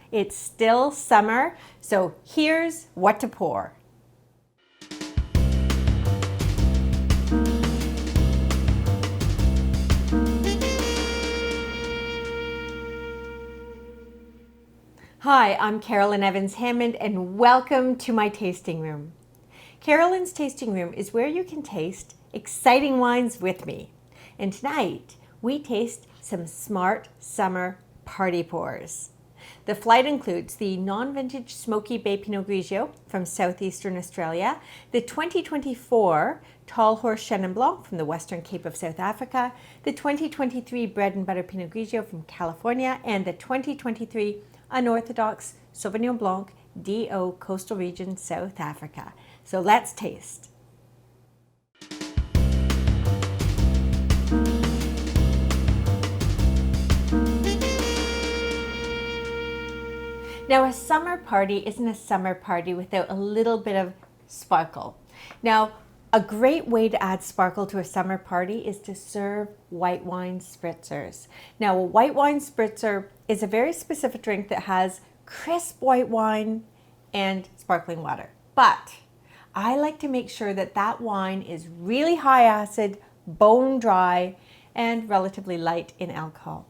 It's still summer, so here's what to pour. Hi, I'm Carolyn Evans-Hammond and welcome to my tasting room. Carolyn's tasting room is where you can taste exciting wines with me. And tonight, we taste some smart summer party pours. The flight includes the non-vintage Smoky Bay Pinot Grigio from southeastern Australia, the 2024 Tall Horse Chenin Blanc from the Western Cape of South Africa, the 2023 Bread and Butter Pinot Grigio from California, and the 2023 Unorthodox Sauvignon Blanc DO Coastal Region, South Africa. So let's taste. Now, a summer party isn't a summer party without a little bit of sparkle. Now, a great way to add sparkle to a summer party is to serve white wine spritzers. Now, a white wine spritzer is a very specific drink that has crisp white wine and sparkling water. But I like to make sure that that wine is really high acid, bone dry, and relatively light in alcohol.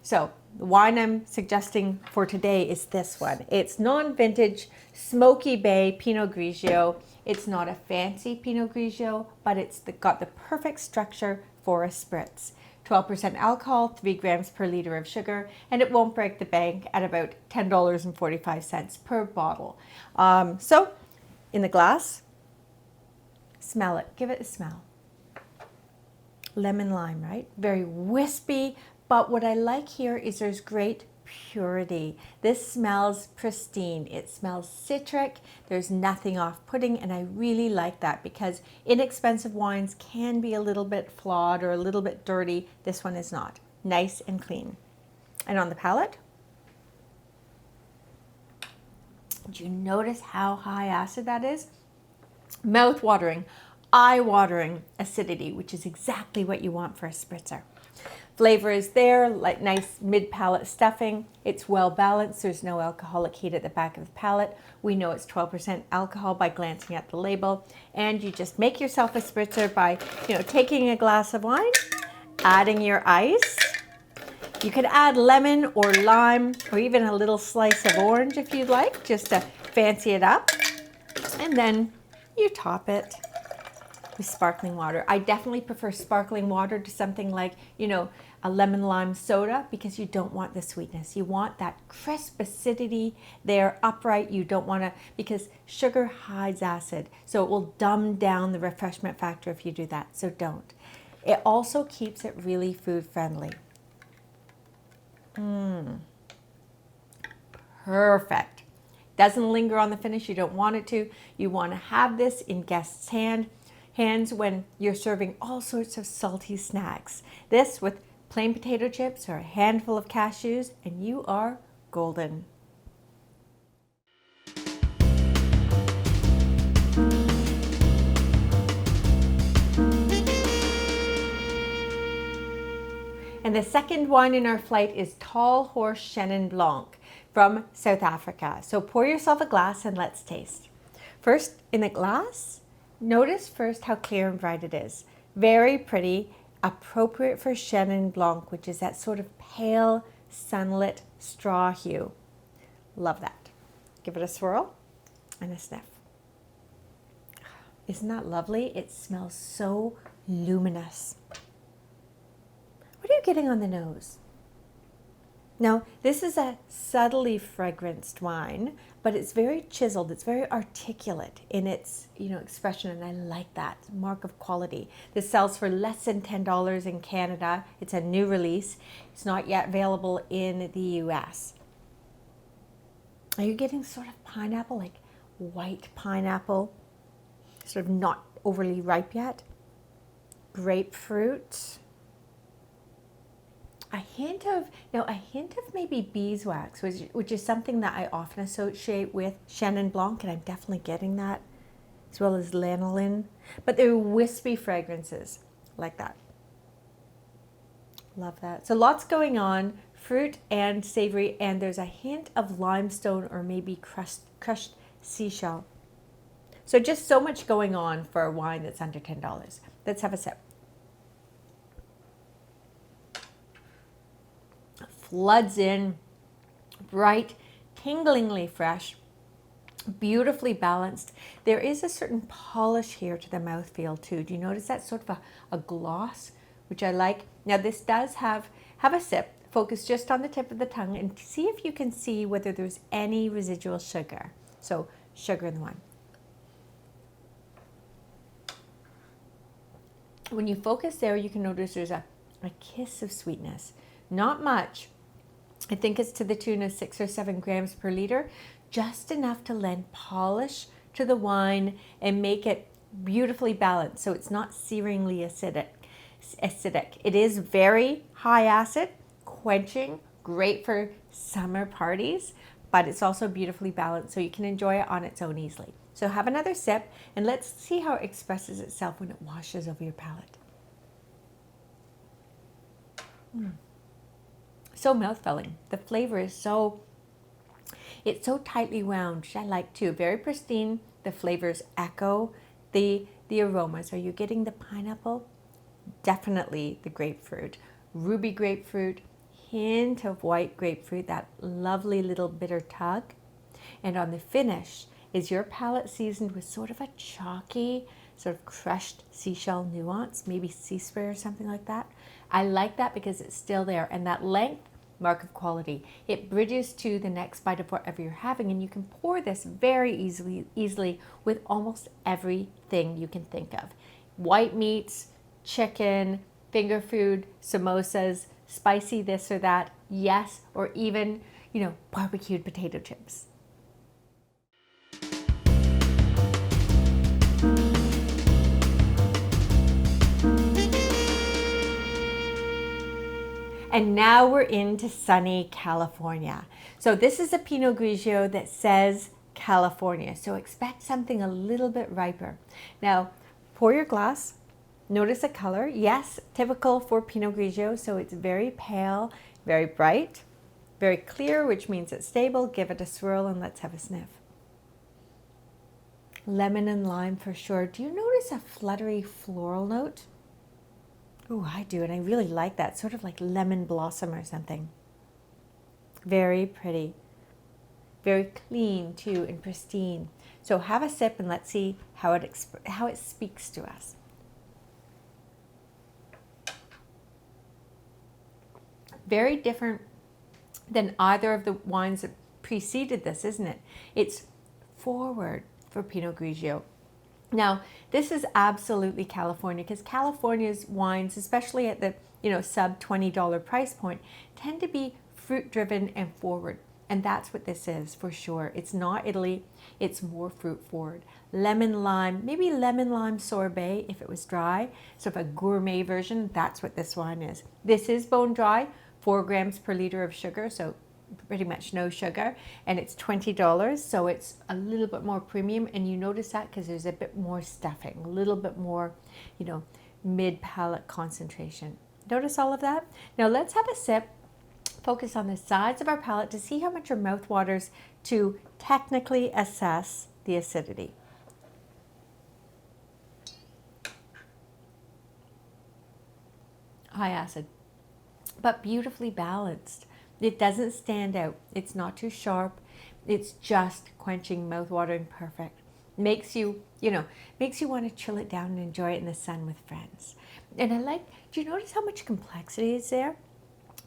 So the wine I'm suggesting for today is this one. It's non-vintage Smoky Bay Pinot Grigio. It's not a fancy Pinot Grigio, but it's got the perfect structure for a spritz. 12% alcohol, 3 grams per liter of sugar, and it won't break the bank at about $10.45 per bottle. So in the glass, smell it, give it a smell. Lemon lime, right? Very wispy, but what I like here is there's great purity. This smells pristine. It smells citric. There's nothing off-putting, and I really like that because inexpensive wines can be a little bit flawed or a little bit dirty. This one is not. Nice and clean. And on the palate, do you notice how high acid that is? Mouth-watering, eye-watering acidity, which is exactly what you want for a spritzer. Flavor is there, like nice mid-palate stuffing. It's well balanced. There's no alcoholic heat at the back of the palate. We know it's 12% alcohol by glancing at the label. And you just make yourself a spritzer by, taking a glass of wine, adding your ice. You could add lemon or lime or even a little slice of orange if you'd like, just to fancy it up. And then you top it with sparkling water. I definitely prefer sparkling water to something like, a lemon lime soda because you don't want the sweetness. You want that crisp acidity there, upright. You don't want to, because sugar hides acid. So it will dumb down the refreshment factor if you do that. So don't. It also keeps it really food friendly. Perfect. Doesn't linger on the finish. You don't want it to. You want to have this in guests' hands when you're serving all sorts of salty snacks. This with plain potato chips or a handful of cashews, and you are golden. And the second wine in our flight is Tall Horse Chenin Blanc from South Africa. So pour yourself a glass and let's taste. First, in the glass, notice first how clear and bright it is. Very pretty, appropriate for Chenin Blanc, which is that sort of pale, sunlit straw hue. Love that. Give it a swirl and a sniff. Isn't that lovely? It smells so luminous. What are you getting on the nose? Now, this is a subtly fragranced wine, but it's very chiseled. It's very articulate in its, expression, and I like that mark of quality. This sells for less than $10 in Canada. It's a new release. It's not yet available in the US. Are you getting sort of pineapple, like white pineapple, sort of not overly ripe yet? Grapefruit. A hint of maybe beeswax, which is something that I often associate with Chenin Blanc, and I'm definitely getting that, as well as lanolin. But they're wispy fragrances like that. Love that. So lots going on. fruit and savory, and there's a hint of limestone or maybe crushed seashell. So just so much going on for a wine that's under $10. Let's have a sip. Floods in, bright, tinglingly fresh, beautifully balanced. There is a certain polish here to the mouthfeel too. Do you notice that sort of a gloss, which I like? Now this does have a sip. Focus just on the tip of the tongue and see if you can see whether there's any residual sugar. So sugar in the wine. When you focus there, you can notice there's a kiss of sweetness. Not much. I think it's to the tune of 6 or 7 grams per liter, just enough to lend polish to the wine and make it beautifully balanced so it's not searingly acidic. It is very high acid, quenching, great for summer parties, but it's also beautifully balanced so you can enjoy it on its own easily. So have another sip and let's see how it expresses itself when it washes over your palate. So mouthfilling. The flavor is it's so tightly wound, which I like too. Very pristine. The flavors echo the aromas. Are you getting the pineapple? Definitely the grapefruit. Ruby grapefruit, hint of white grapefruit, that lovely little bitter tug. And on the finish, is your palate seasoned with sort of a chalky, sort of crushed seashell nuance, maybe sea spray or something like that? I like that because it's still there, and that length, mark of quality. It bridges to the next bite of whatever you're having, and you can pour this very easily with almost everything you can think of. White meats, chicken, finger food, samosas, spicy this or that, yes, or even, barbecued potato chips. And now we're into sunny California. So this is a Pinot Grigio that says California. So expect something a little bit riper. Now, pour your glass. Notice the color. Yes, typical for Pinot Grigio. So it's very pale, very bright, very clear, which means it's stable. Give it a swirl and let's have a sniff. Lemon and lime for sure. Do you notice a fluttery floral note? Oh, I do, and I really like that, sort of like lemon blossom or something. Very pretty. Very clean too and pristine. So have a sip and let's see how it speaks to us. Very different than either of the wines that preceded this, isn't it? It's forward for Pinot Grigio. Now, this is absolutely California, because California's wines, especially at the sub $20 price point, tend to be fruit driven and forward. And that's what this is for sure. It's not Italy, it's more fruit forward. Lemon lime, maybe lemon lime sorbet if it was dry, sort of a gourmet version. That's what this wine is. This is bone dry, 4 grams per liter of sugar, so pretty much no sugar, and it's $20, so it's a little bit more premium. And you notice that because there's a bit more stuffing, a little bit more, mid palate concentration. Notice all of that? Now let's have a sip. Focus on the sides of our palate to see how much your mouth waters to technically assess the acidity. High acid, but beautifully balanced. It doesn't stand out. It's not too sharp. It's just quenching, mouth-watering, perfect. Makes you want to chill it down and enjoy it in the sun with friends. And do you notice how much complexity is there?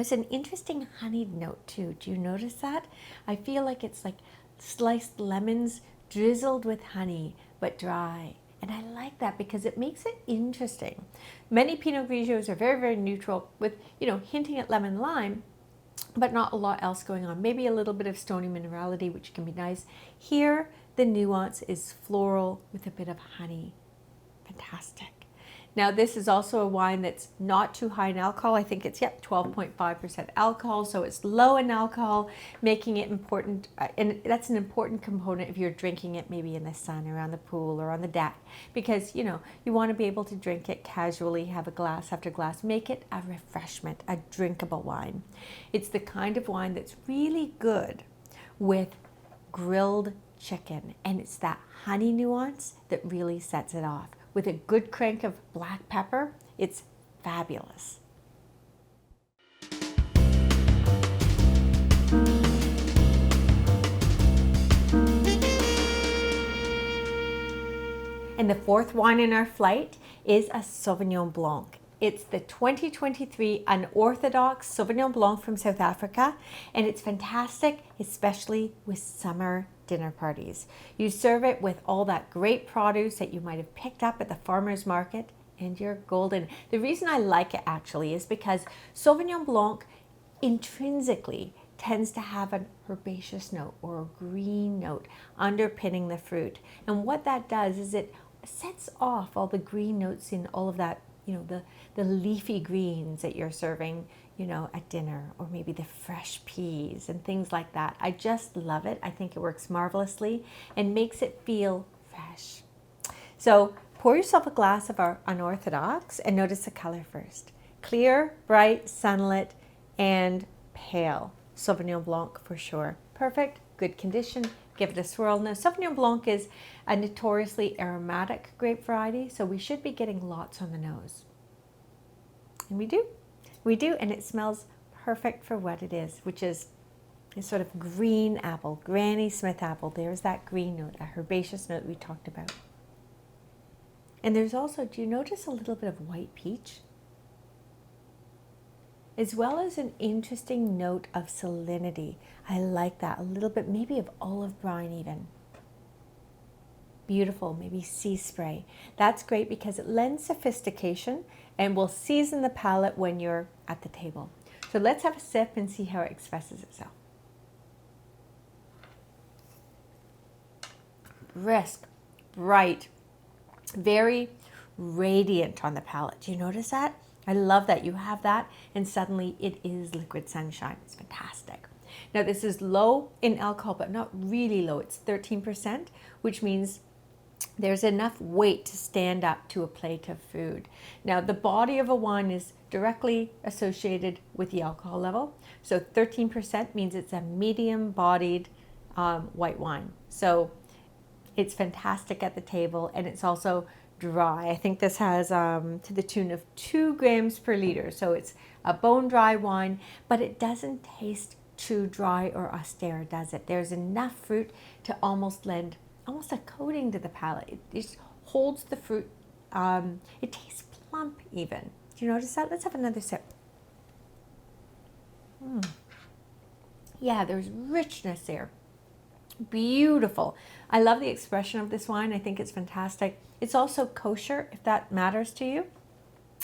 It's an interesting honeyed note too. Do you notice that? I feel like it's like sliced lemons drizzled with honey, but dry. And I like that because it makes it interesting. Many Pinot Grigios are very, very neutral with, hinting at lemon lime, but not a lot else going on. Maybe a little bit of stony minerality, which can be nice. Here, the nuance is floral with a bit of honey. Fantastic. Now, this is also a wine that's not too high in alcohol. I think it's, 12.5% alcohol, so it's low in alcohol, making it important. And that's an important component if you're drinking it maybe in the sun, around the pool, or on the deck, because, you want to be able to drink it casually, have a glass after glass, make it a refreshment, a drinkable wine. It's the kind of wine that's really good with grilled chicken, and it's that honey nuance that really sets it off. With a good crank of black pepper, it's fabulous. And the fourth wine in our flight is a Sauvignon Blanc. It's the 2023 Unorthodox Sauvignon Blanc from South Africa, and it's fantastic, especially with summer dinner parties. You serve it with all that great produce that you might have picked up at the farmer's market, and you're golden. The reason I like it actually is because Sauvignon Blanc intrinsically tends to have an herbaceous note or a green note underpinning the fruit. And what that does is it sets off all the green notes in all of that, the leafy greens that you're serving, at dinner, or maybe the fresh peas and things like that. I just love it. I think it works marvelously and makes it feel fresh. So pour yourself a glass of our Unorthodox and notice the color first. Clear, bright, sunlit, and pale. Sauvignon Blanc for sure. Perfect, good condition. Give it a swirl. Now, Sauvignon Blanc is a notoriously aromatic grape variety, so we should be getting lots on the nose. And we do, and it smells perfect for what it is, which is a sort of green apple, Granny Smith apple. There's that green note, a herbaceous note we talked about. And there's also, do you notice a little bit of white peach? As well as an interesting note of salinity. I like that, a little bit maybe of olive brine even. Beautiful, maybe sea spray. That's great because it lends sophistication and will season the palate when you're at the table. So let's have a sip and see how it expresses itself. Brisk, bright, very radiant on the palate. Do you notice that? I love that you have that, and suddenly it is liquid sunshine. It's fantastic. Now, this is low in alcohol, but not really low. It's 13%, which means there's enough weight to stand up to a plate of food. Now, the body of a wine is directly associated with the alcohol level. So 13% means it's a medium-bodied white wine. So it's fantastic at the table, and it's also dry. I think this has to the tune of 2 grams per liter. So it's a bone dry wine, but it doesn't taste too dry or austere, does it? There's enough fruit to almost lend almost a coating to the palate. It just holds the fruit. It tastes plump even. Do you notice that? Let's have another sip. Yeah, there's richness there. Beautiful. I love the expression of this wine. I think it's fantastic. It's also kosher, if that matters to you.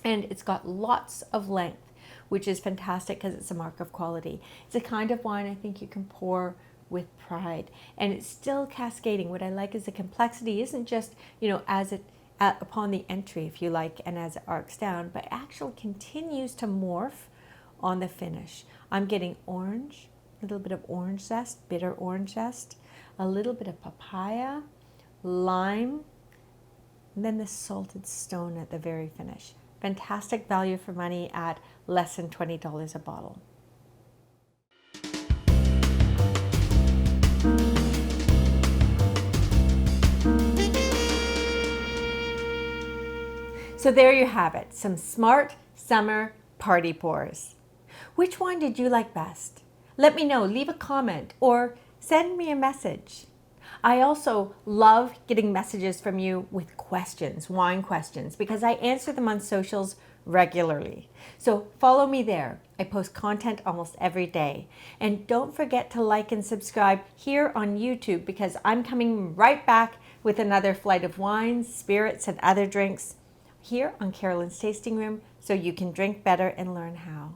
And it's got lots of length, which is fantastic because it's a mark of quality. It's a kind of wine I think you can pour with pride. And it's still cascading. What I like is the complexity isn't just, as it upon the entry, if you like, and as it arcs down, but actually continues to morph on the finish. I'm getting orange, a little bit of orange zest, bitter orange zest, a little bit of papaya, lime, and then the salted stone at the very finish. Fantastic value for money at less than $20 a bottle. So there you have it, some smart summer party pours. Which one did you like best? Let me know, leave a comment or send me a message. I also love getting messages from you with questions, wine questions, because I answer them on socials regularly. So follow me there. I post content almost every day. And don't forget to like and subscribe here on YouTube because I'm coming right back with another flight of wines, spirits, and other drinks here on Carolyn's Tasting Room so you can drink better and learn how.